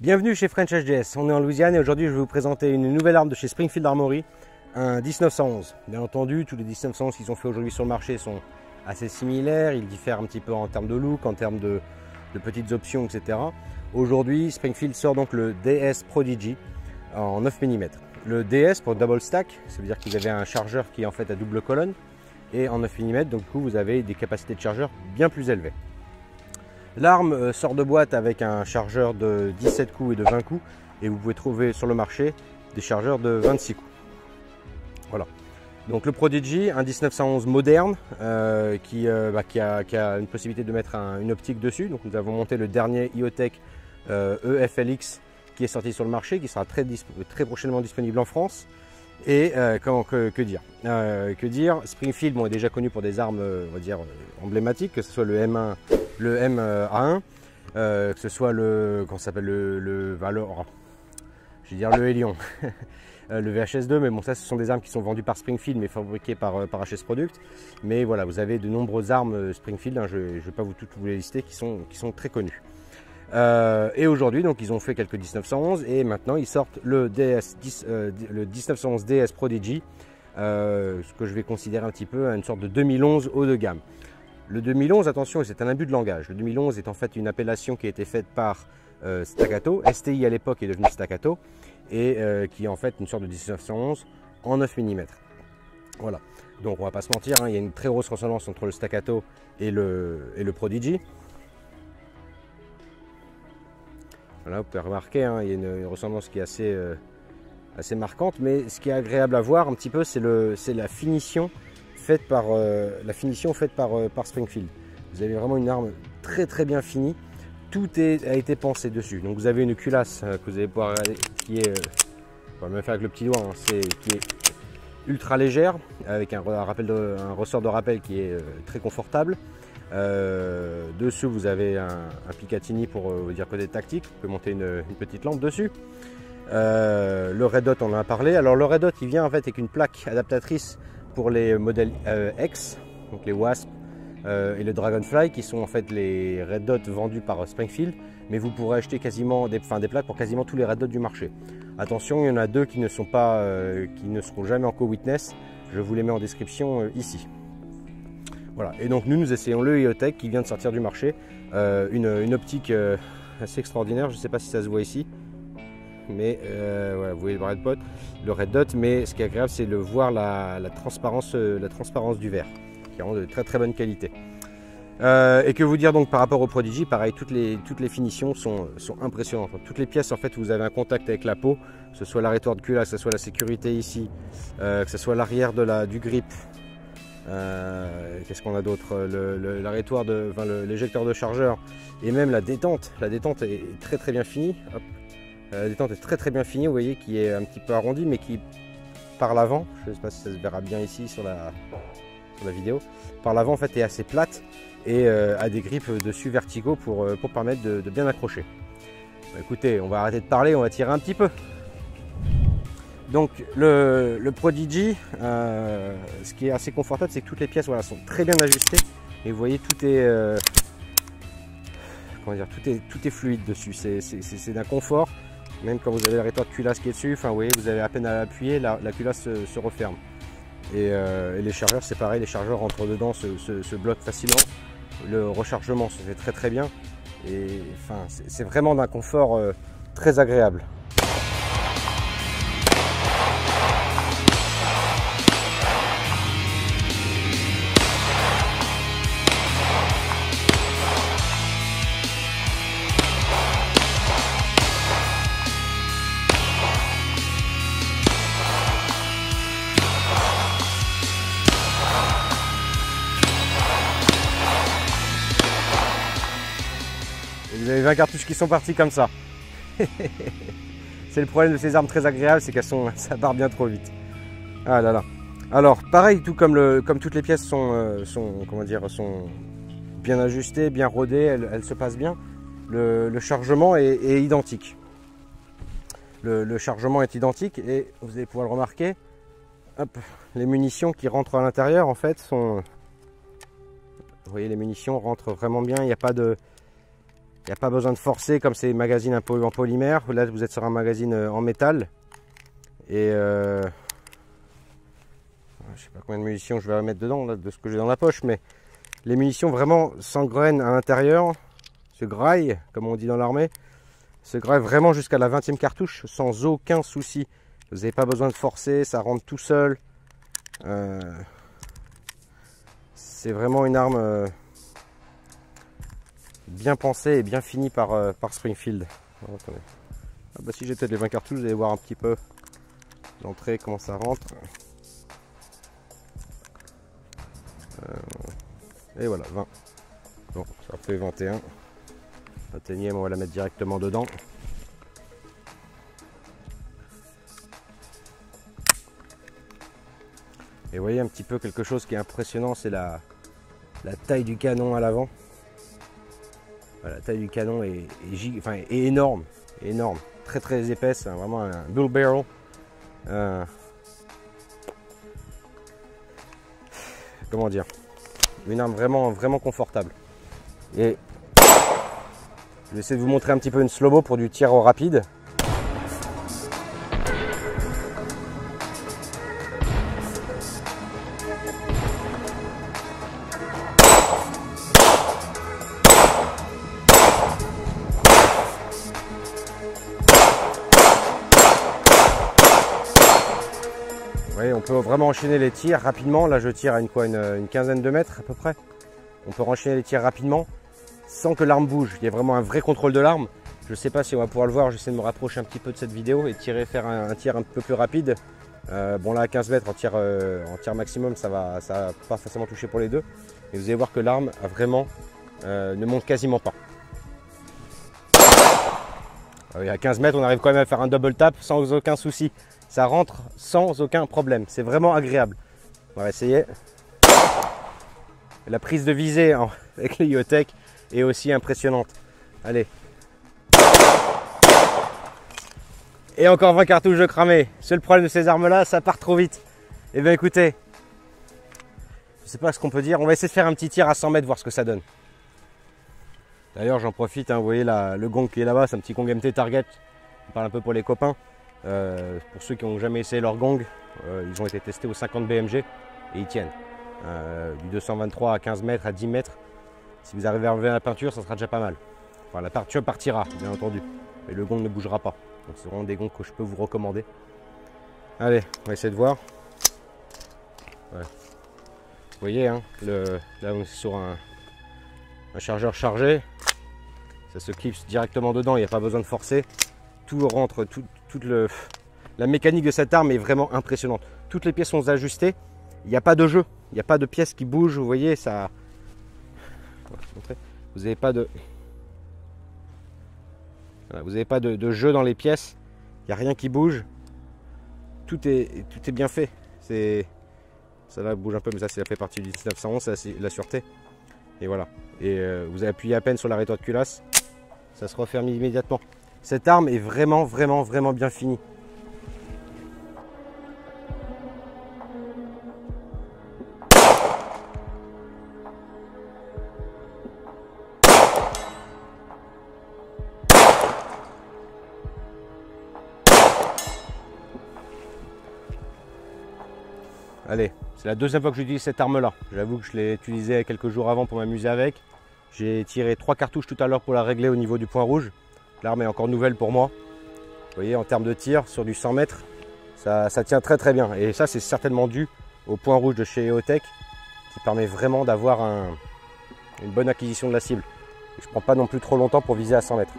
Bienvenue chez French HDS, on est en Louisiane et aujourd'hui je vais vous présenter une nouvelle arme de chez Springfield Armory, un 10911. Bien entendu, tous les 10911 qu'ils ont fait aujourd'hui sur le marché sont assez similaires, ils diffèrent un petit peu en termes de look, en termes de petites options, etc. Aujourd'hui, Springfield sort donc le DS Prodigy en 9 mm. Le DS pour double stack, ça veut dire que vous avez un chargeur qui est en fait à double colonne et en 9 mm, donc du coup vous avez des capacités de chargeur bien plus élevées. L'arme sort de boîte avec un chargeur de 17 coups et de 20 coups et vous pouvez trouver sur le marché des chargeurs de 26 coups. Voilà. Donc le Prodigy, un 10911 moderne qui a une possibilité de mettre une optique dessus. Donc nous avons monté le dernier IoTech EFLX qui est sorti sur le marché, qui sera très prochainement disponible en France. Et que dire, Springfield est déjà connu pour des armes on va dire emblématiques, que ce soit le M1, le MA1, que ce soit le Hélion, le VHS2, mais bon ça ce sont des armes qui sont vendues par Springfield mais fabriquées par HS Product. Mais voilà, vous avez de nombreuses armes Springfield, hein, je ne vais pas toutes vous les lister, qui sont très connues. Et aujourd'hui, donc ils ont fait quelques 10911 et maintenant ils sortent le 10911 DS Prodigy, ce que je vais considérer un petit peu une sorte de 2011 haut de gamme. Le 2011, attention, c'est un abus de langage. Le 2011 est en fait une appellation qui a été faite par Staccato. STI à l'époque est devenu Staccato et qui est en fait une sorte de 10911 en 9 mm. Voilà. Donc on va pas se mentir, hein, il y a une très grosse ressemblance entre le Staccato et le Prodigy. Voilà, vous pouvez remarquer, hein, il y a une ressemblance qui est assez marquante, mais ce qui est agréable à voir un petit peu, c'est la finition faite par Springfield. Vous avez vraiment une arme très bien finie, tout a été pensé dessus. Donc vous avez une culasse que vous allez pouvoir regarder, qui est, on va même faire avec le petit doigt, hein, qui est ultra légère, avec un ressort de rappel qui est très confortable. Dessus vous avez un Picatinny pour vous dire côté tactique, vous pouvez monter une petite lampe dessus. Le Red Dot, on en a parlé. Alors le Red Dot il vient en fait avec une plaque adaptatrice pour les modèles X, donc les Wasp et le Dragonfly, qui sont en fait les Red Dot vendus par Springfield, mais vous pourrez acheter quasiment des plaques pour quasiment tous les Red Dot du marché. Attention, il y en a deux qui ne seront jamais en co-witness, je vous les mets en description ici. Voilà, et donc nous essayons le IoTech qui vient de sortir du marché, une optique assez extraordinaire, je ne sais pas si ça se voit ici, mais voilà, vous voyez le Red Dot, mais ce qui est agréable c'est de voir la transparence du verre, qui est vraiment de très bonne qualité. Et que vous dire donc par rapport au Prodigy, pareil, toutes les finitions sont impressionnantes. Toutes les pièces en fait, vous avez un contact avec la peau, que ce soit l'arrêtoire de culasse, que ce soit la sécurité ici, que ce soit l'arrière du grip. Qu'est-ce qu'on a d'autre, l'arrêtoire l'éjecteur de chargeur et même la détente est très bien finie. Hop. La détente est très bien finie, vous voyez, qui est un petit peu arrondie mais qui par l'avant, je ne sais pas si ça se verra bien ici sur la vidéo, par l'avant en fait est assez plate et a des grips dessus verticaux pour permettre de bien accrocher. Écoutez, on va arrêter de parler, on va tirer un petit peu. Donc le Prodigy, ce qui est assez confortable, c'est que toutes les pièces sont très bien ajustées et vous voyez tout est fluide dessus, c'est d'un confort, même quand vous avez l'arrêteur de culasse qui est dessus, vous voyez, vous avez à peine à l'appuyer, la culasse se referme. Et les chargeurs c'est pareil, les chargeurs rentrent dedans, se bloquent facilement, le rechargement se fait très bien et c'est vraiment d'un confort très agréable. Vous avez 20 cartouches qui sont parties comme ça. C'est le problème de ces armes très agréables, c'est ça part bien trop vite. Ah là là. Alors pareil, tout comme toutes les pièces sont bien ajustées, bien rodées, elles se passent bien. Le chargement est identique. Le chargement est identique et vous allez pouvoir le remarquer. Hop, les munitions qui rentrent à l'intérieur en fait sont, vous voyez, les munitions rentrent vraiment bien, il n'y a pas de Il n'y a pas besoin de forcer comme ces magazines un peu en polymère. Là, vous êtes sur un magazine en métal. Et je sais pas combien de munitions je vais mettre dedans, là, de ce que j'ai dans la poche. Mais les munitions vraiment sans graines à l'intérieur, se graillent, comme on dit dans l'armée, se graillent vraiment jusqu'à la 20e cartouche sans aucun souci. Vous n'avez pas besoin de forcer, ça rentre tout seul. C'est vraiment une arme bien pensée et bien finie par Springfield. Oh, attendez. Ah bah si j'ai peut-être les 20 cartouches, vous allez voir un petit peu l'entrée, comment ça rentre. Et voilà, 20. Bon, ça fait 21. 21e, on va la mettre directement dedans. Et vous voyez un petit peu quelque chose qui est impressionnant, c'est la taille du canon à l'avant. Voilà, la taille du canon est énorme, énorme, très très épaisse, hein, vraiment un bull barrel. Comment dire, une arme vraiment confortable. Et je vais essayer de vous montrer un petit peu une slow-mo pour du tir au rapide. Vous voyez, on peut vraiment enchaîner les tirs rapidement. Là, je tire à une quinzaine de mètres à peu près. On peut enchaîner les tirs rapidement sans que l'arme bouge. Il y a vraiment un vrai contrôle de l'arme. Je ne sais pas si on va pouvoir le voir. J'essaie de me rapprocher un petit peu de cette vidéo et faire un tir un peu plus rapide. Bon, là, à 15 mètres en tir maximum, ça va pas forcément toucher pour les deux. Et vous allez voir que l'arme a vraiment ne monte quasiment pas. À 15 mètres, on arrive quand même à faire un double tap sans aucun souci. Ça rentre sans aucun problème. C'est vraiment agréable. On va essayer. La prise de visée avec les IoTech est aussi impressionnante. Allez. Et encore 20 cartouches de cramé. Seul problème de ces armes-là, ça part trop vite. Eh bien écoutez, je ne sais pas ce qu'on peut dire. On va essayer de faire un petit tir à 100 mètres, voir ce que ça donne. D'ailleurs, j'en profite. Hein, vous voyez le gong qui est là-bas, c'est un petit gong MT Target. On parle un peu pour les copains. Pour ceux qui n'ont jamais essayé leur gong, ils ont été testés au 50 BMG et ils tiennent. Du 223 à 15 mètres, à 10 mètres. Si vous arrivez à enlever la peinture, ça sera déjà pas mal. Enfin, la peinture partira, bien entendu. Mais le gong ne bougera pas. Donc c'est vraiment des gongs que je peux vous recommander. Allez, on va essayer de voir. Ouais. Vous voyez, hein, là on est sur un chargeur chargé. Ça se clipse directement dedans, il n'y a pas besoin de forcer. Tout rentre, la mécanique de cette arme est vraiment impressionnante. Toutes les pièces sont ajustées. Il n'y a pas de jeu, il n'y a pas de pièces qui bougent. Vous voyez, ça. Vous n'avez pas de. Voilà, vous n'avez pas de jeu dans les pièces. Il n'y a rien qui bouge. Tout est bien fait. Ça là bouge un peu, mais ça fait partie du 1911, c'est la sûreté. Et voilà. Et vous appuyez à peine sur l'arrêteur de culasse, ça se referme immédiatement. Cette arme est vraiment bien finie. Allez, c'est la deuxième fois que j'utilise cette arme-là. J'avoue que je l'ai utilisée quelques jours avant pour m'amuser avec. J'ai tiré 3 cartouches tout à l'heure pour la régler au niveau du point rouge. L'arme est encore nouvelle pour moi. Vous voyez, en termes de tir, sur du 100 mètres, ça tient très bien. Et ça, c'est certainement dû au point rouge de chez EOTech, qui permet vraiment d'avoir une bonne acquisition de la cible. Et je ne prends pas non plus trop longtemps pour viser à 100 mètres.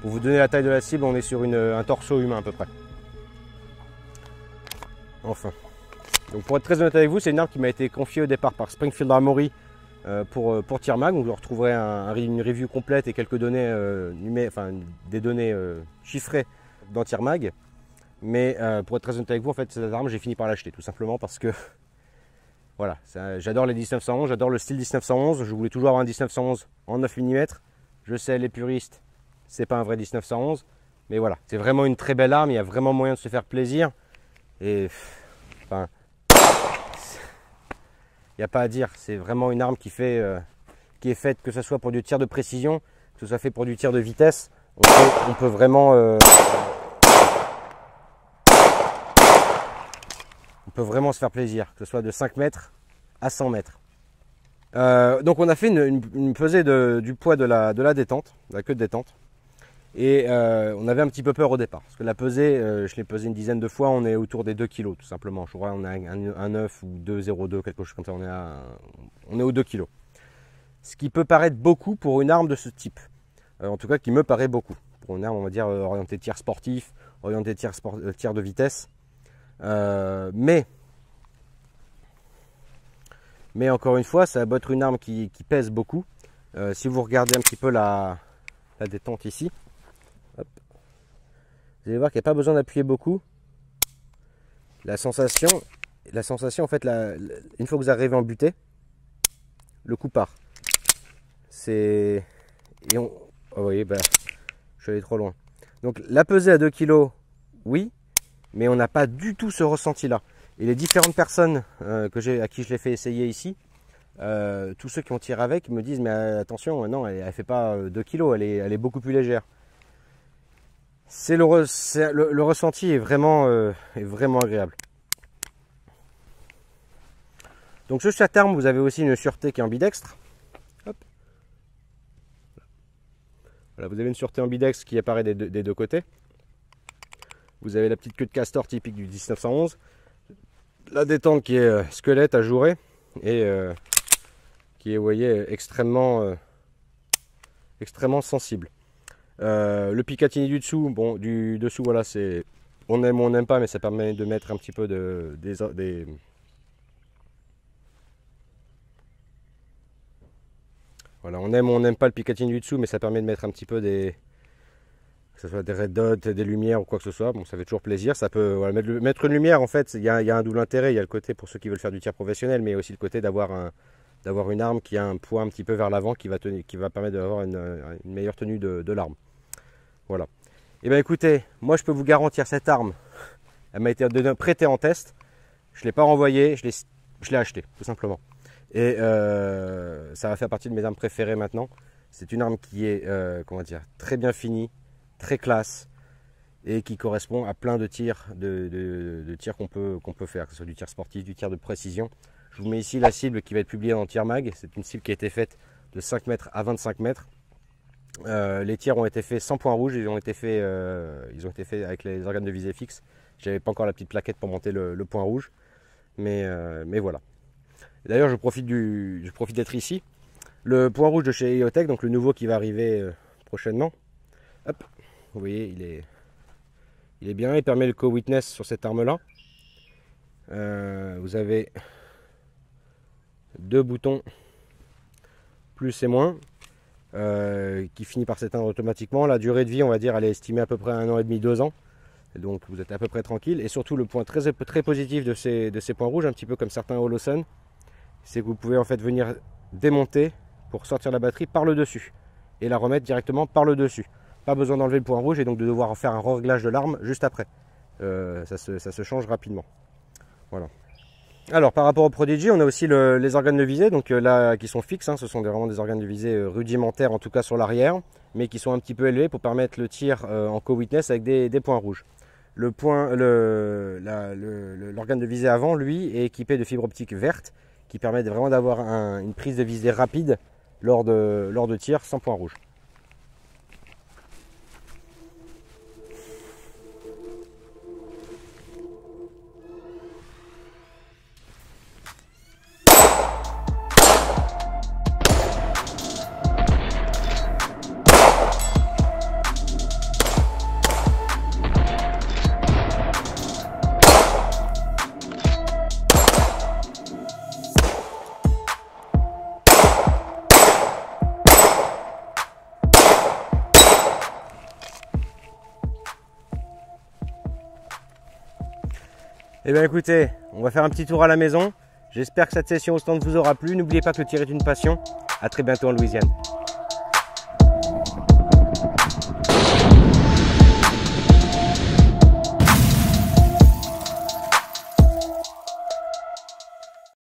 Pour vous donner la taille de la cible, on est sur un torseau humain à peu près. Enfin. Donc pour être très honnête avec vous, c'est une arme qui m'a été confiée au départ par Springfield Armory pour TierMag. Donc vous retrouverez une review complète et quelques données, des données chiffrées dans TierMag. Mais pour être très honnête avec vous, en fait, cette arme, j'ai fini par l'acheter tout simplement parce que voilà, j'adore les 1911, j'adore le style 1911. Je voulais toujours avoir un 1911 en 9 mm. Je sais, les puristes, c'est pas un vrai 1911, mais voilà, c'est vraiment une très belle arme. Il y a vraiment moyen de se faire plaisir. Et enfin, Il n'y a pas à dire. C'est vraiment une arme qui est faite, que ce soit pour du tir de précision, que ce soit fait pour du tir de vitesse. On peut vraiment, se faire plaisir, que ce soit de 5 mètres à 100 mètres. Donc on a fait une pesée du poids de la détente, de la queue de détente. Et on avait un petit peu peur au départ. Parce que la pesée, je l'ai pesée une dizaine de fois, on est autour des 2 kg tout simplement. Je crois qu'on a un 9 ou 2,02, quelque chose comme ça, on est aux 2 kg. Ce qui peut paraître beaucoup pour une arme de ce type. En tout cas, qui me paraît beaucoup. Pour une arme, on va dire, orientée tir sportif, orientée tir de vitesse. Mais encore une fois, ça va être une arme qui pèse beaucoup. Si vous regardez un petit peu la détente ici, hop, vous allez voir qu'il n'y a pas besoin d'appuyer beaucoup. La sensation en fait, une fois que vous arrivez en butée, le coup part. Oh, vous voyez, je suis allé trop loin. Donc la pesée à 2 kg, oui, mais on n'a pas du tout ce ressenti-là. Et les différentes personnes à qui je l'ai fait essayer ici, tous ceux qui ont tiré avec me disent mais attention, non, elle ne fait pas 2 kg, elle est beaucoup plus légère. Le ressenti est vraiment agréable. Donc sur cette arme, vous avez aussi une sûreté qui est ambidextre. Hop. Voilà, vous avez une sûreté ambidextre qui apparaît des deux côtés. Vous avez la petite queue de castor typique du 1911. La détente qui est squelette ajourée et qui est, vous voyez, extrêmement sensible. Le Picatinny du dessous, bon, du dessous, voilà, c'est on aime ou on n'aime pas, mais ça permet de mettre un petit peu voilà, on aime ou on n'aime pas le Picatinny du dessous, mais ça permet de mettre un petit peu que ce soit des red dots, des lumières ou quoi que ce soit. Bon, ça fait toujours plaisir. Ça peut, voilà, mettre une lumière, en fait, il y a un double intérêt. Il y a le côté pour ceux qui veulent faire du tir professionnel, mais aussi le côté d'avoir une arme qui a un poids un petit peu vers l'avant qui va permettre d'avoir une meilleure tenue de l'arme. Voilà. Et bien écoutez, moi je peux vous garantir cette arme, elle m'a été prêtée en test. Je ne l'ai pas renvoyée, je l'ai achetée, tout simplement. Et ça va faire partie de mes armes préférées maintenant. C'est une arme qui est très bien finie, très classe et qui correspond à plein de tirs qu'on peut faire, que ce soit du tir sportif, du tir de précision. Je vous mets ici la cible qui va être publiée dans Tir Mag. C'est une cible qui a été faite de 5 mètres à 25 mètres. Les tirs ont été faits sans point rouge, ils ont été faits avec les organes de visée fixes. Je n'avais pas encore la petite plaquette pour monter le point rouge, mais voilà. D'ailleurs, je profite d'être ici. Le point rouge de chez EOTech, donc le nouveau qui va arriver prochainement. Hop, vous voyez, il est bien, il permet le co-witness sur cette arme-là. Vous avez 2 boutons plus et moins qui finit par s'éteindre automatiquement. La durée de vie, on va dire, elle est estimée à peu près à 1 an et demi, 2 ans. Et donc vous êtes à peu près tranquille. Et surtout le point très positif de ces points rouges, un petit peu comme certains Holosun, c'est que vous pouvez en fait venir démonter pour sortir la batterie par le dessus et la remettre directement par le dessus. Pas besoin d'enlever le point rouge et donc de devoir faire un réglage de l'arme juste après. Ça se change rapidement. Voilà. Alors par rapport au Prodigy, on a aussi les organes de visée, donc là qui sont fixes, hein, ce sont vraiment des organes de visée rudimentaires, en tout cas sur l'arrière, mais qui sont un petit peu élevés pour permettre le tir en co-witness avec des points rouges. L'organe de visée avant, lui, est équipé de fibres optiques vertes qui permettent vraiment d'avoir une prise de visée rapide lors de tir sans point rouge. Eh bien écoutez, on va faire un petit tour à la maison. J'espère que cette session au stand vous aura plu. N'oubliez pas que le tir est une passion. A très bientôt en Louisiane.